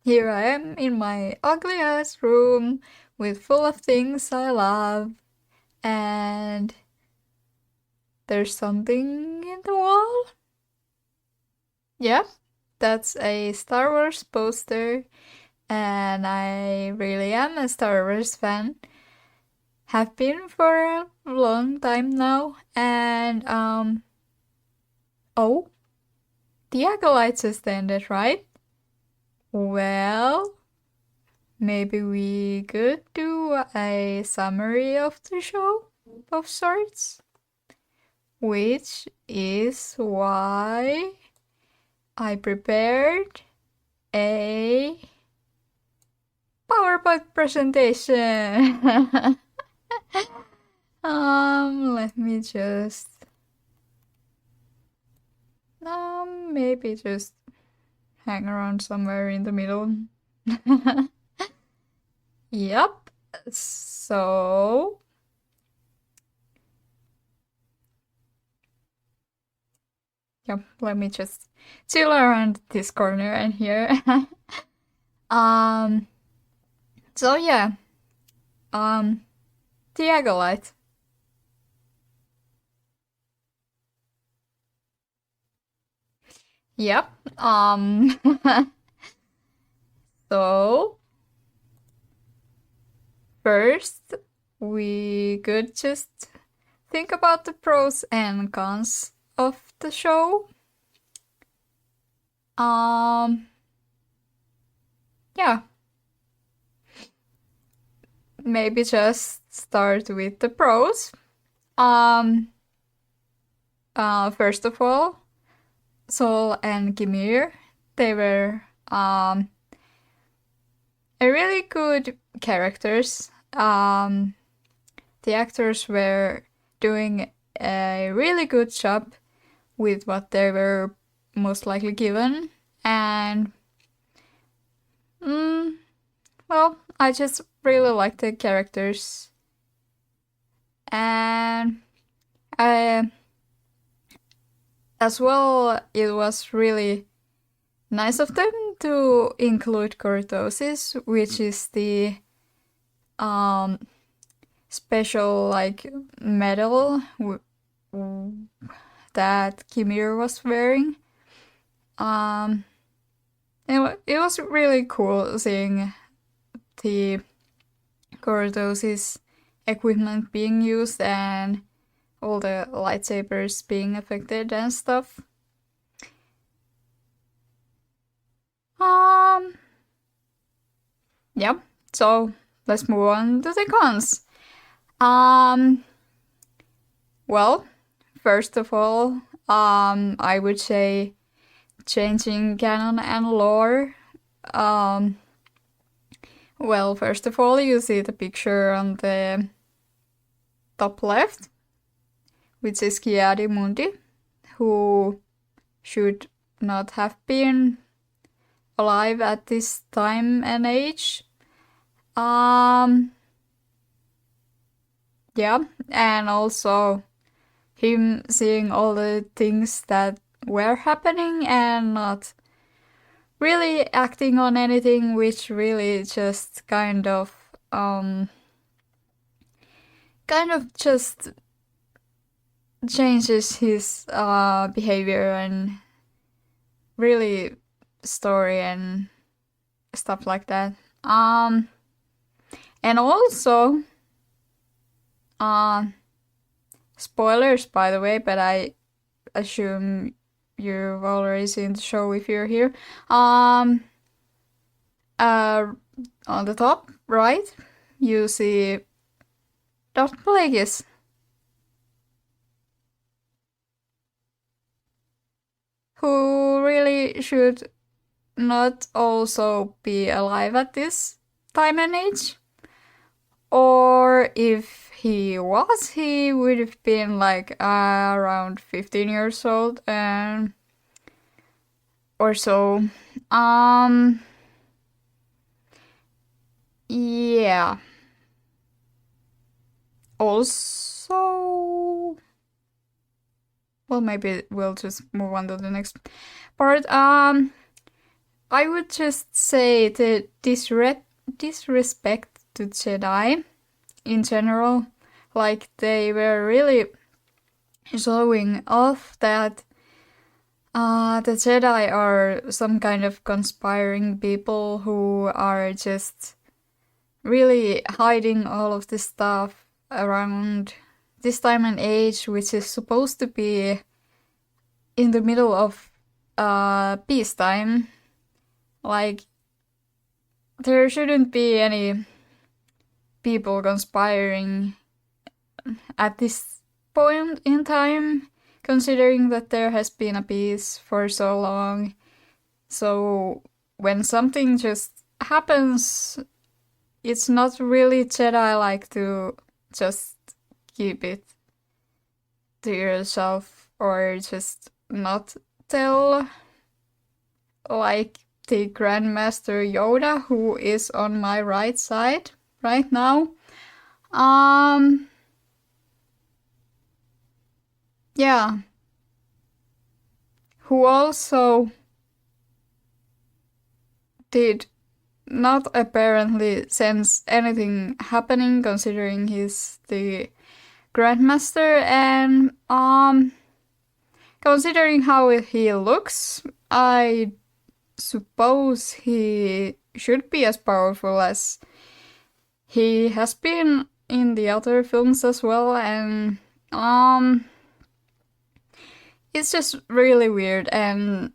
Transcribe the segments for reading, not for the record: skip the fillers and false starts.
Here I am in my ugly ass room with full of things I love, and there's something in the wall. Yeah, that's a Star Wars poster, and I really am a Star Wars fan. Have been for a long time now, and oh, the Acolyte just ended, right? Well, maybe we could do a summary of the show of sorts, which is why I prepared a PowerPoint presentation. Let me just maybe just hang around somewhere in the middle. Yep. So yep, let me just chill around this corner and here. um so yeah. The Acolyte. Yep. So first we could just think about the pros and cons of the show. Yeah. Maybe just start with the pros. First of all, Sol and Kimir, they were really good characters. The actors were doing a really good job with what they were most likely given, and well, I just really like the characters, and I as well, it was really nice of them to include cortosis, which is the special like medal that Kimir was wearing. It was really cool seeing the cortosis equipment being used and all the lightsabers being affected and stuff. Yeah, so let's move on to the cons. Well, first of all, I would say changing canon and lore. Well, first of all, you see the picture on the top left, which is Ki-Adi-Mundi, who should not have been alive at this time and age. Yeah, and also him seeing all the things that were happening and not really acting on anything, which really just kind of just changes his behavior and really story and stuff like that. And also, spoilers by the way, but I assume you've already seen the show if you're here. On the top right, you see Dr. Plagueis. Who really should not also be alive at this time and age. Or if he was, he would have been like around 15 years old and or so. Yeah. Also, well, maybe we'll just move on to the next part. I would just say the disrespect to Jedi in general. Like, they were really showing off that the Jedi are some kind of conspiring people who are just really hiding all of this stuff around this time and age, which is supposed to be in the middle of peacetime. Like, there shouldn't be any people conspiring at this point in time, considering that there has been a peace for so long. So when something just happens, it's not really Jedi like to just keep it to yourself or just not tell, like the Grandmaster Yoda, who is on my right side right now. Yeah. Who also did not apparently sense anything happening, considering he's the Grandmaster, and considering how he looks, I suppose he should be as powerful as he has been in the other films as well, and it's just really weird, and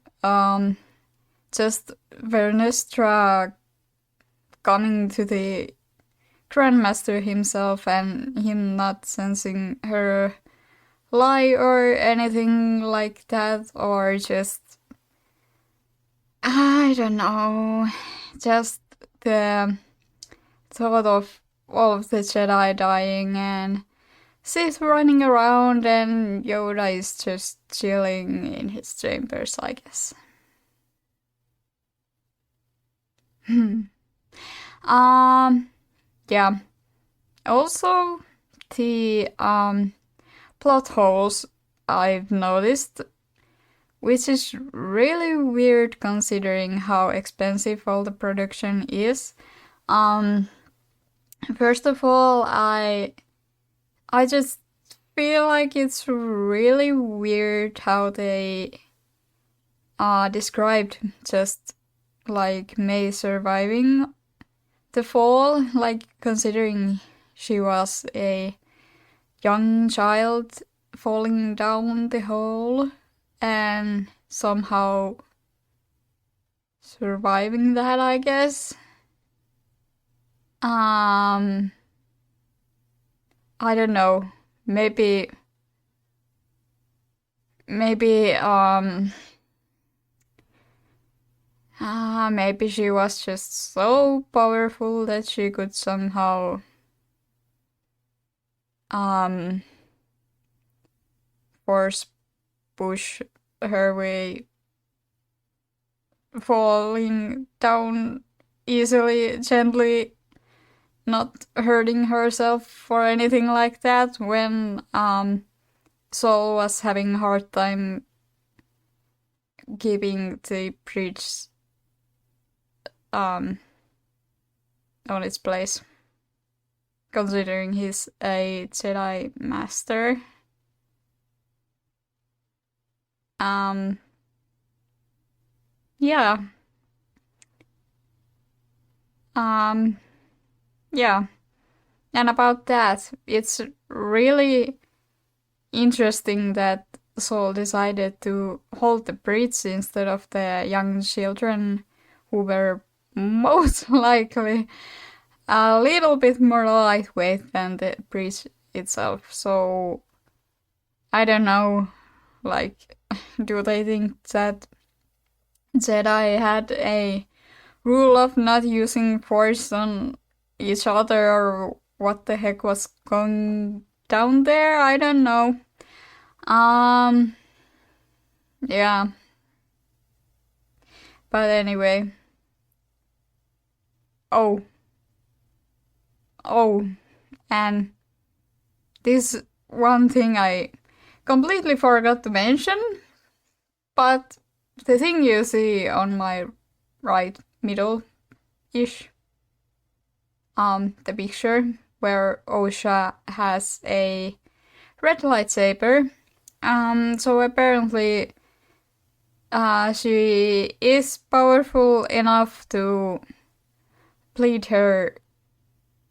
just Vernestra coming to the Grandmaster himself and him not sensing her lie or anything like that, or just, I don't know, just the thought of all of the Jedi dying and Sith running around and Yoda is just chilling in his chambers, I guess. Yeah. Also, the plot holes I've noticed, which is really weird considering how expensive all the production is. First of all, I just feel like it's really weird how they described just like May surviving the fall, like considering she was a young child falling down the hole and somehow surviving that, I guess. I don't know. Maybe maybe maybe she was just so powerful that she could somehow force push her way falling down easily, gently, not hurting herself or anything like that when Saul was having a hard time keeping the bridge on its place, considering he's a Jedi master. Yeah. Yeah. And about that, it's really interesting that Saul decided to hold the bridge instead of the young children who were most likely a little bit more lightweight than the bridge itself. So, I don't know, like, do they think that Jedi had a rule of not using force on each other, or what the heck was going down there? I don't know. Yeah. But anyway. Oh. Oh. And this one thing I completely forgot to mention, but the thing you see on my right middle-ish the picture where Osha has a red lightsaber. So apparently she is powerful enough to bleed her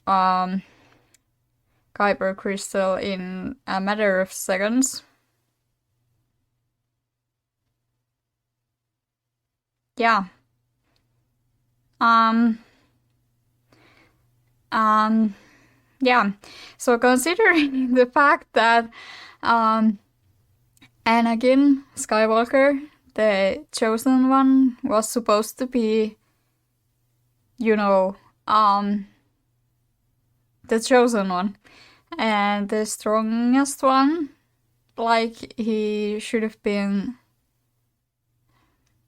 um, Kyber crystal in a matter of seconds. Yeah. Um. Um. Yeah. So considering the fact that um, Anakin Skywalker, the chosen one, was supposed to be, you know, the chosen one and the strongest one, like he should have been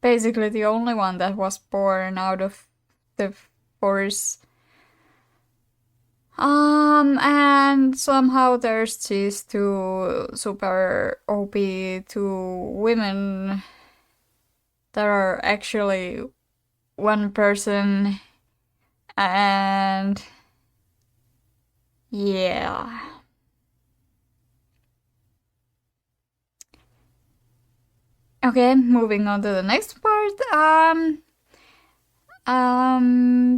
basically the only one that was born out of the Force. And somehow there's these two super OP two women that are actually one person, and yeah. Okay, moving on to the next part.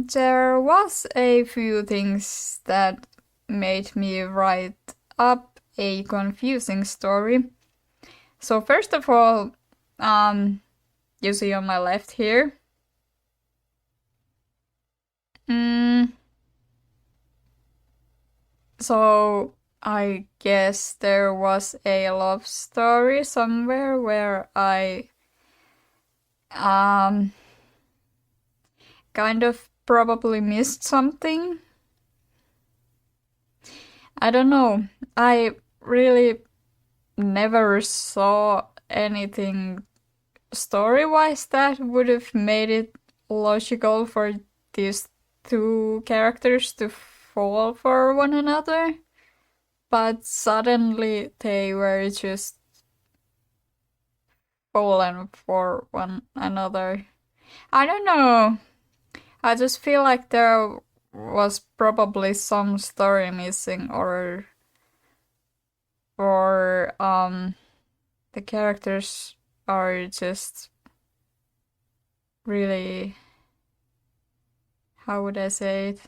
There was a few things that made me write up a confusing story. So first of all, you see on my left here. So I guess there was a love story somewhere where I kind of probably missed something. I don't know. I really never saw anything story-wise that would have made it logical for these two characters to fall for one another. But suddenly they were just fallen for one another. I don't know. I just feel like there was probably some story missing, or the characters are just really, how would I say it?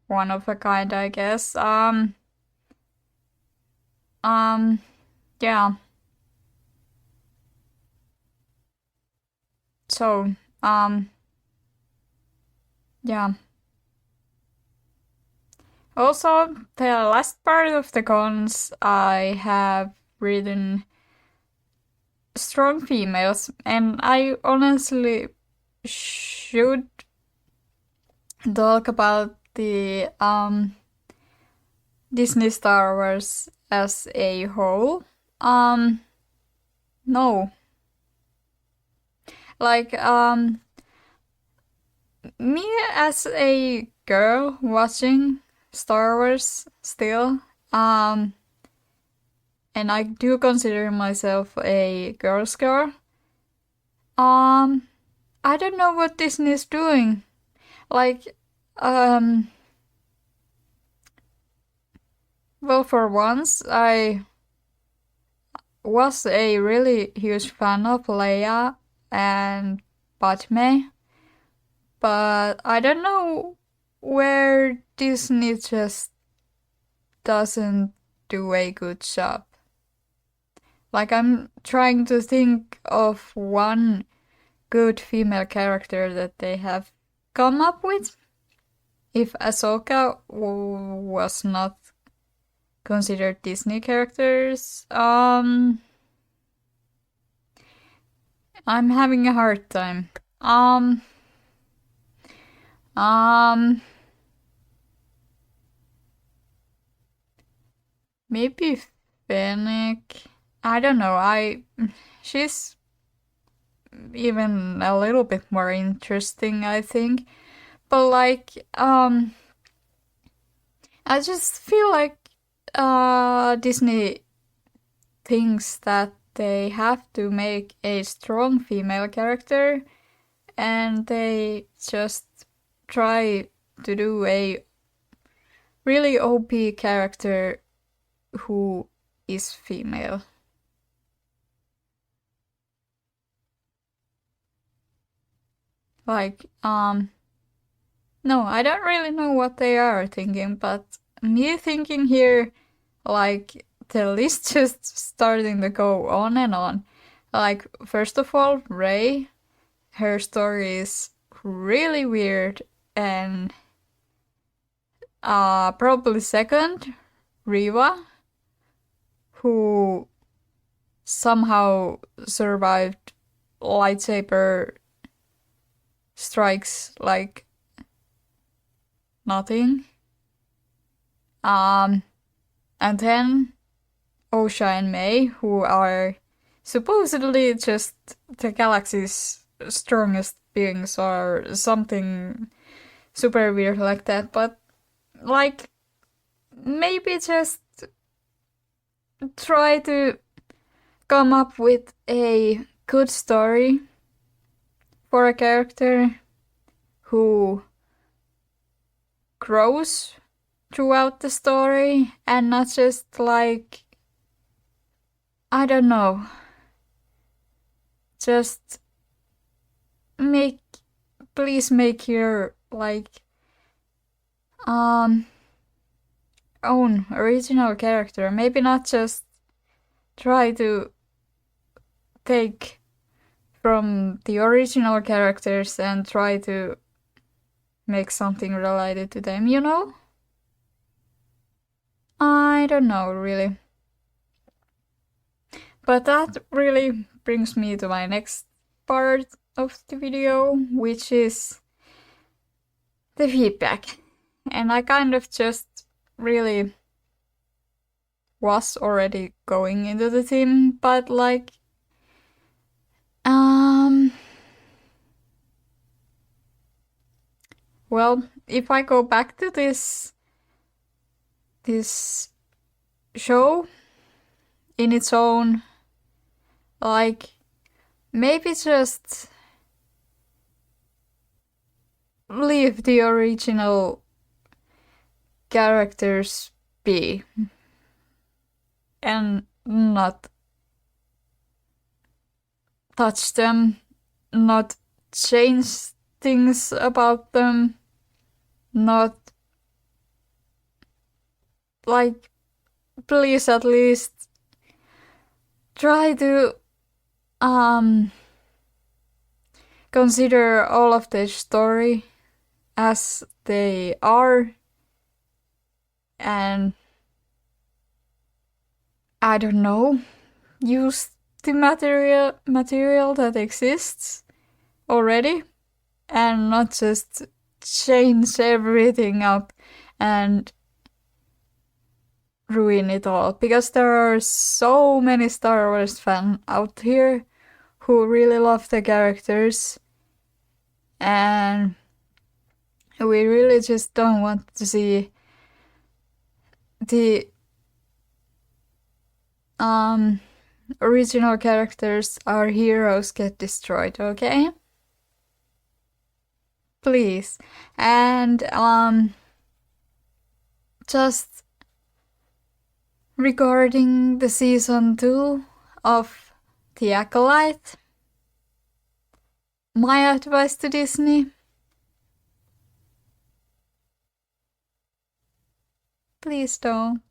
One of a kind, I guess. Yeah. So, yeah. Also, the last part of the cons, I have written strong females, and I honestly should talk about the Disney Star Wars as a whole. No. Like, me as a girl watching Star Wars still, and I do consider myself a girl's girl. I don't know what Disney is doing. Like, well, for once, I was a really huge fan of Leia and Padme, but I don't know where Disney just doesn't do a good job. Like, I'm trying to think of one good female character that they have come up with. If Ahsoka was not considered Disney characters, I'm having a hard time. Maybe Fennec. I don't know. She's even a little bit more interesting, I think. But like, I just feel like Disney thinks that they have to make a strong female character, and they just try to do a really OP character who is female. Like, no, I don't really know what they are thinking, but me thinking here, like, the list just starting to go on and on. Like, first of all, Ray, her story is really weird, and probably second, Riva, who somehow survived lightsaber strikes like nothing. And then Osha and May, who are supposedly just the galaxy's strongest beings or something super weird like that, but like maybe just try to come up with a good story for a character who grows throughout the story and not just like, I don't know, just please make your like own original character. Maybe not just try to take from the original characters and try to make something related to them, you know? I don't know, really. But that really brings me to my next part of the video, which is the feedback. And I kind of just really was already going into the theme, but like, well, if I go back to this show in its own, like, maybe just leave the original characters be and not touch them, not change things about them, not like, please at least try to consider all of the story as they are, and I don't know, use the material that exists already and not just change everything up and ruin it all, because there are so many Star Wars fans out here who really love the characters, and we really just don't want to see the original characters, our heroes, get destroyed, okay? Please. And just regarding the season 2 of The Acolyte, my advice to Disney: please don't.